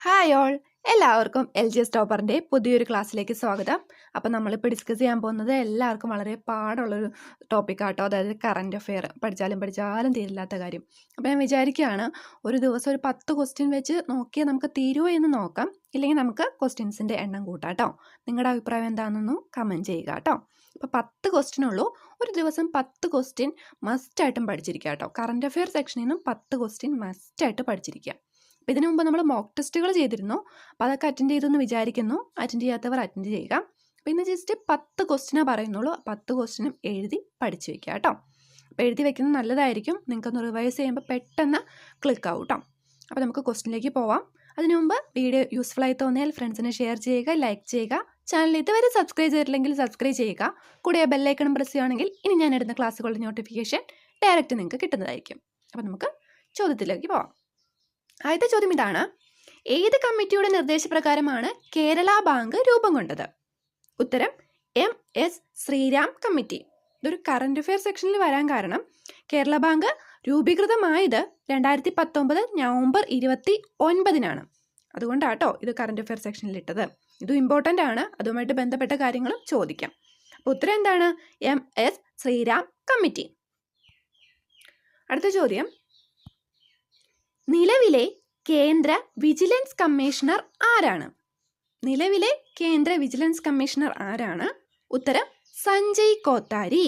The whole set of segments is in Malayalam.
ഹായ് ഓൾ, എല്ലാവർക്കും LGS ടോപ്പറിൻ്റെ പുതിയൊരു ക്ലാസ്സിലേക്ക് സ്വാഗതം. അപ്പോൾ നമ്മളിപ്പോൾ ഡിസ്കസ് ചെയ്യാൻ പോകുന്നത് എല്ലാവർക്കും വളരെ പാടുള്ളൊരു ടോപ്പിക്കാട്ടോ, അതായത് കറണ്ട് അഫെയർ. പഠിച്ചാലും തീരില്ലാത്ത കാര്യം. അപ്പോൾ ഞാൻ വിചാരിക്കുകയാണ്, ഒരു ദിവസം ഒരു 10 ക്വസ്റ്റ്യൻ വെച്ച് നോക്കിയാൽ നമുക്ക് തീരുമോ എന്ന് നോക്കാം. ഇല്ലെങ്കിൽ നമുക്ക് ക്വസ്റ്റ്യൻസിൻ്റെ എണ്ണം കൂട്ടാം കേട്ടോ. നിങ്ങളുടെ അഭിപ്രായം എന്താണെന്നൊന്നും കമൻറ്റ് ചെയ്യുക കേട്ടോ. അപ്പോൾ 10 ക്വസ്റ്റ്യൻ ഉള്ളൂ. ഒരു ദിവസം 10 ക്വസ്റ്റ്യൻ മസ്റ്റായിട്ടും പഠിച്ചിരിക്കുക കേട്ടോ. കറണ്ട് അഫെയർ സെക്ഷനിൽ നിന്നും 10 ക്വസ്റ്റ്യൻ മസ്റ്റായിട്ട് പഠിച്ചിരിക്കുക. അപ്പോൾ ഇതിനു മുമ്പ് നമ്മൾ മോക്ക് ടെസ്റ്റുകൾ ചെയ്തിരുന്നു. അപ്പോൾ അതൊക്കെ അറ്റൻഡ് ചെയ്തെന്ന് വിചാരിക്കുന്നു. അറ്റൻഡ് ചെയ്യാത്തവർ അറ്റൻഡ് ചെയ്യുക. അപ്പോൾ ഇന്ന് ജസ്റ്റ് 10 ക്വസ്റ്റിനാണ് പറയുന്നുള്ളൂ. 10 ക്വസ്റ്റിനും എഴുതി പഠിച്ചു വയ്ക്കുക കേട്ടോ. അപ്പോൾ എഴുതി വെക്കുന്നത് നല്ലതായിരിക്കും. നിങ്ങൾക്കൊന്ന് റിവൈസ് ചെയ്യുമ്പോൾ പെട്ടെന്ന് ക്ലിക്ക് ആവും കേട്ടോ. അപ്പോൾ നമുക്ക് ക്വസ്റ്റിനിലേക്ക് പോവാം. അതിനു മുമ്പ് വീഡിയോ യൂസ്ഫുൾ ആയി തോന്നിയാൽ ഫ്രണ്ട്സിനെ ഷെയർ ചെയ്യുക, ലൈക്ക് ചെയ്യുക. ചാനൽ ഇതുവരെ സബ്സ്ക്രൈബ് ചെയ്തിട്ടില്ലെങ്കിൽ സബ്സ്ക്രൈബ് ചെയ്യുക. കൂടെ ബെല്ലൈക്കണും പ്രസ് ചെയ്യുകയാണെങ്കിൽ ഇനി ഞാൻ ഇടുന്ന ക്ലാസ്സുകളുടെ നോട്ടിഫിക്കേഷൻ ഡയറക്റ്റ് നിങ്ങൾക്ക് കിട്ടുന്നതായിരിക്കും. അപ്പോൾ നമുക്ക് ചോദ്യത്തിലേക്ക് പോവാം. ആദ്യത്തെ ചോദ്യം ഇതാണ്: ഏത് കമ്മിറ്റിയുടെ നിർദ്ദേശപ്രകാരമാണ് കേരള ബാങ്ക് രൂപം കൊണ്ടത്? ഉത്തരം MS ശ്രീരാം കമ്മിറ്റി. ഇതൊരു കറണ്ട് അഫെയർ സെക്ഷനിൽ വരാൻ കാരണം കേരള ബാങ്ക് രൂപീകൃതമായത് 2019 നവംബർ 29-നാണ്. അതുകൊണ്ടാട്ടോ ഇത് കറണ്ട് അഫെയർ സെക്ഷനിൽ ഇട്ടത്. ഇതും ഇമ്പോർട്ടൻ്റ് ആണ്. അതുമായിട്ട് ബന്ധപ്പെട്ട കാര്യങ്ങളും ചോദിക്കാം. അപ്പോൾ ഉത്തരം എന്താണ്? MS Sriram committee. അടുത്ത ചോദ്യം: നിലവിലെ കേന്ദ്ര വിജിലൻസ് കമ്മീഷണർ ആരാണ്? നിലവിലെ കേന്ദ്ര വിജിലൻസ് കമ്മീഷണർ ആരാണ്? ഉത്തരം സഞ്ജയ് കോത്താരി.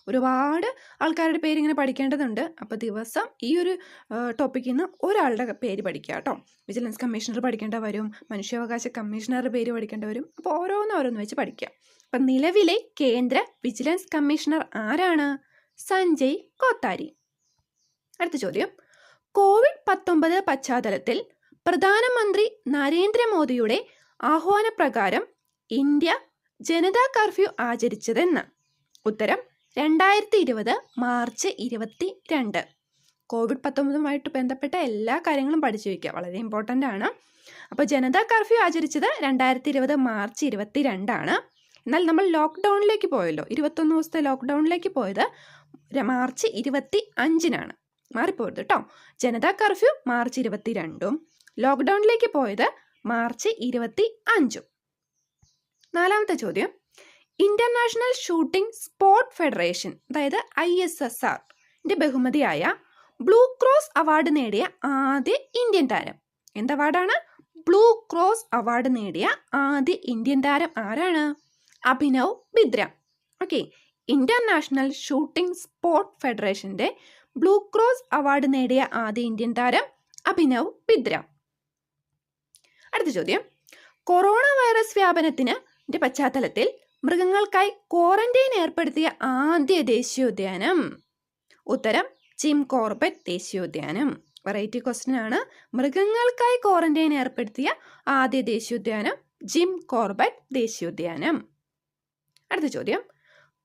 ഒരുപാട് ആൾക്കാരുടെ പേര് ഇങ്ങനെ പഠിക്കേണ്ടതുണ്ട്. അപ്പോൾ ദിവസം ഈ ഒരു ടോപ്പിക്കിൽ നിന്ന് ഒരാളുടെ പേര് പഠിക്കുക കേട്ടോ. വിജിലൻസ് കമ്മീഷണർ പഠിക്കേണ്ട വരും, മനുഷ്യാവകാശ കമ്മീഷണറുടെ പേര് പഠിക്കേണ്ട വരും. അപ്പോൾ ഓരോന്ന് വെച്ച് പഠിക്കുക. അപ്പം നിലവിലെ കേന്ദ്ര വിജിലൻസ് കമ്മീഷണർ ആരാണ്? സഞ്ജയ് കോത്താരി. അടുത്ത ചോദ്യം: COVID-19 പശ്ചാത്തലത്തിൽ പ്രധാനമന്ത്രി നരേന്ദ്രമോദിയുടെ ആഹ്വാനപ്രകാരം ഇന്ത്യ ജനതാ കർഫ്യൂ ആചരിച്ചതെന്ന്? ഉത്തരം 2020 മാർച്ച് 22. COVID-19 ബന്ധപ്പെട്ട എല്ലാ കാര്യങ്ങളും പഠിച്ചു വയ്ക്കുക, വളരെ ഇമ്പോർട്ടൻ്റ് ആണ്. അപ്പോൾ ജനതാ കർഫ്യൂ ആചരിച്ചത് 2020 മാർച്ച് 22. എന്നാൽ നമ്മൾ ലോക്ക്ഡൗണിലേക്ക് പോയല്ലോ, 21 ദിവസത്തെ ലോക്ക്ഡൗണിലേക്ക് പോയത് മാർച്ച് 25-നാണ്. മാറിപ്പോയത് കേട്ടോ. ജനതാ കർഫ്യൂ മാർച്ച് 22-ഉം ലോക്ക്ഡൗണിലേക്ക് പോയത് മാർച്ച് 25-ഉം. നാലാമത്തെ ചോദ്യം: ഇന്റർനാഷണൽ ഷൂട്ടിംഗ് സ്പോർട്ട് ഫെഡറേഷൻ, അതായത് ISSR ബഹുമതിയായ ബ്ലൂ ക്രോസ് അവാർഡ് നേടിയ ആദ്യ ഇന്ത്യൻ താരം. എന്ത് അവാർഡാണ്? ബ്ലൂ ക്രോസ് അവാർഡ് നേടിയ ആദ്യ ഇന്ത്യൻ താരം ആരാണ്? Abhinav Bindra. Okay, international shooting sport ഫെഡറേഷന്റെ ബ്ലൂ ക്രോസ് അവാർഡ് നേടിയ ആദ്യ ഇന്ത്യൻ താരം അഭിനവ് ബിന്ദ്ര. അടുത്ത ചോദ്യം: കൊറോണ വൈറസ് വ്യാപനത്തിന് പശ്ചാത്തലത്തിൽ മൃഗങ്ങൾക്കായി ക്വാറന്റൈൻ ഏർപ്പെടുത്തിയ ആദ്യ ദേശീയോദ്യാനം? ഉത്തരം ജിം കോർബറ്റ് ദേശീയോദ്യാനം. വെറൈറ്റി ക്വസ്റ്റ്യൻ ആണ്. മൃഗങ്ങൾക്കായി ക്വാറന്റൈൻ ഏർപ്പെടുത്തിയ ആദ്യ ദേശീയോദ്യാനം ജിം കോർബറ്റ് ദേശീയോദ്യാനം. അടുത്ത ചോദ്യം: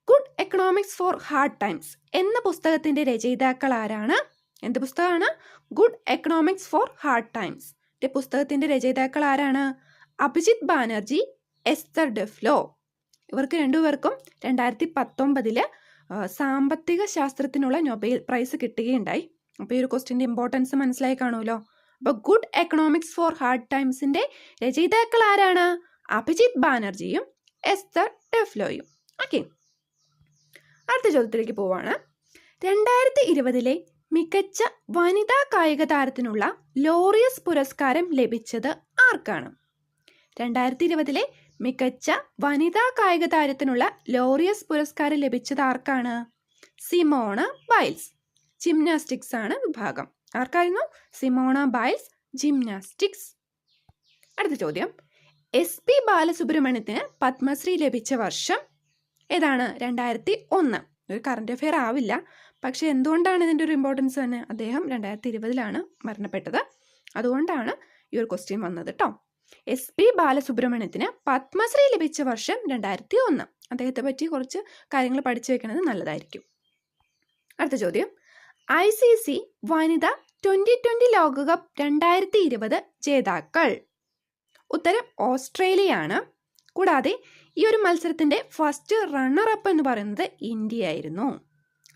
good economics four hard times എന്ന പുസ്തകത്തിന്റെ രചയിതാക്കൾ ആരാണ്? എന്ത് പുസ്തകമാണ്? Good economics four hard times പുസ്തകത്തിന്റെ രചയിതാക്കൾ ആരാണ്? അഭിജിത്ത് ബാനർജി, എസ്തർ ഡെഫ്ലോ. ഇവർക്ക് രണ്ടുപേർക്കും 2019 സാമ്പത്തിക ശാസ്ത്രത്തിനുള്ള നൊബേൽ പ്രൈസ് കിട്ടുകയുണ്ടായി. അപ്പോൾ ഈ ഒരു ക്വസ്റ്റ്യൻ്റെ ഇമ്പോർട്ടൻസ് മനസ്സിലായി കാണുമല്ലോ. അപ്പോൾ ഗുഡ് എക്കണോമിക്സ് ഫോർ ഹാർഡ് ടൈംസിന്റെ രചയിതാക്കൾ ആരാണ്? അഭിജിത്ത് ബാനർജിയും എസ്തർ ഡെഫ്ലോയും. ഓക്കെ, അടുത്ത ചോദ്യത്തിലേക്ക് പോവാണ്. 2020 മികച്ച വനിതാ കായിക താരത്തിനുള്ള ലോറിയസ് പുരസ്കാരം ലഭിച്ചത് ആർക്കാണ്? 2020 മികച്ച വനിതാ കായിക താരത്തിനുള്ള ലോറിയസ് പുരസ്കാരം ലഭിച്ചത് ആർക്കാണ്? Simona Biles. ജിംനാസ്റ്റിക്സ് ആണ് വിഭാഗം. ആർക്കായിരുന്നു? Simona Biles, gymnastics. അടുത്ത ചോദ്യം: SP ബാലസുബ്രഹ്മണ്യത്തിന് പത്മശ്രീ ലഭിച്ച വർഷം ഏതാണ്? 2001. ഒരു കറണ്ട് അഫെയർ ആവില്ല, പക്ഷെ എന്തുകൊണ്ടാണ് ഇതിൻ്റെ ഒരു ഇമ്പോർട്ടൻസ് തന്നെ? അദ്ദേഹം 2020 മരണപ്പെട്ടത്. അതുകൊണ്ടാണ് ഈ ഒരു ക്വസ്റ്റ്യൻ വന്നത് കേട്ടോ. SP ബാലസുബ്രഹ്മണ്യത്തിന് പത്മശ്രീ ലഭിച്ച വർഷം 2001. അദ്ദേഹത്തെ പറ്റി കുറച്ച് കാര്യങ്ങൾ പഠിച്ചു വെക്കുന്നത് നല്ലതായിരിക്കും. അടുത്ത ചോദ്യം: ICC വനിത 2020 ലോകകപ്പ് 2020 ജേതാക്കൾ? ഉത്തരം ഓസ്ട്രേലിയയാണ്. കൂടാതെ ഈ ഒരു മത്സരത്തിന്റെ ഫസ്റ്റ് റണ്ണറപ്പ് എന്ന് പറയുന്നത് ഇന്ത്യ ആയിരുന്നു.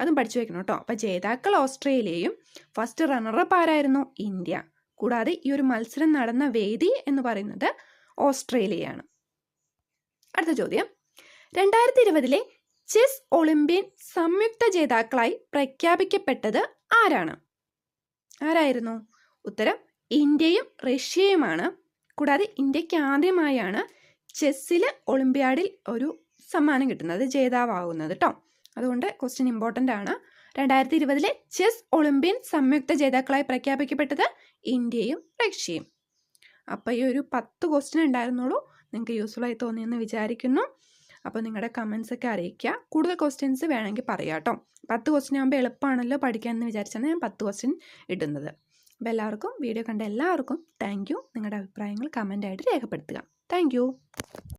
അതും പഠിച്ചു വെക്കണം കേട്ടോ. അപ്പോൾ ജേതാക്കൾ ഓസ്ട്രേലിയയും ഫസ്റ്റ് റണ്ണറപ്പ് ആരായിരുന്നു? ഇന്ത്യ. കൂടാതെ ഈ ഒരു മത്സരം നടന്ന വേദി എന്ന് പറയുന്നത് ഓസ്ട്രേലിയയാണ്. അടുത്ത ചോദ്യം, 2020 ചെസ് ഒളിമ്പ്യൻ സംയുക്ത ജേതാക്കളായി പ്രഖ്യാപിക്കപ്പെട്ടത് ആരാണ്? ആരായിരുന്നു? ഉത്തരം ഇന്ത്യയും റഷ്യയുമാണ്. കൂടാതെ ഇന്ത്യക്ക് ആദ്യമായാണ് ചെസ്സിൽ ഒളിമ്പ്യാഡിൽ ഒരു സമ്മാനം കിട്ടുന്നത്, ജേതാവാകുന്നത് കേട്ടോ. അതുകൊണ്ട് ക്വസ്റ്റ്യൻ ഇമ്പോർട്ടൻ്റ് ആണ്. 2020 ചെസ് ഒളിമ്പ്യൻ സംയുക്ത ജേതാക്കളായി പ്രഖ്യാപിക്കപ്പെട്ടത് ഇന്ത്യയും റഷ്യയും. അപ്പോൾ ഈ ഒരു 10 ക്വസ്റ്റ്യൻ ഉണ്ടായിരുന്നുള്ളൂ. നിങ്ങൾക്ക് യൂസ്ഫുൾ ആയി തോന്നിയെന്ന് വിചാരിക്കുന്നു. അപ്പോൾ നിങ്ങളുടെ കമൻസ് ഒക്കെ അറിയിക്കുക. കൂടുതൽ ക്വസ്റ്റ്യൻസ് വേണമെങ്കിൽ പറയാം കേട്ടോ. 10 ക്വസ്റ്റ്യൻ ആകുമ്പോൾ എളുപ്പമാണല്ലോ പഠിക്കാമെന്ന് വിചാരിച്ചാണ് ഞാൻ 10 ക്വസ്റ്റ്യൻ ഇടുന്നത്. അപ്പോൾ എല്ലാവർക്കും, വീഡിയോ കണ്ട എല്ലാവർക്കും താങ്ക് യു. നിങ്ങളുടെ അഭിപ്രായങ്ങൾ കമൻ്റായിട്ട് രേഖപ്പെടുത്തുക. Thank you.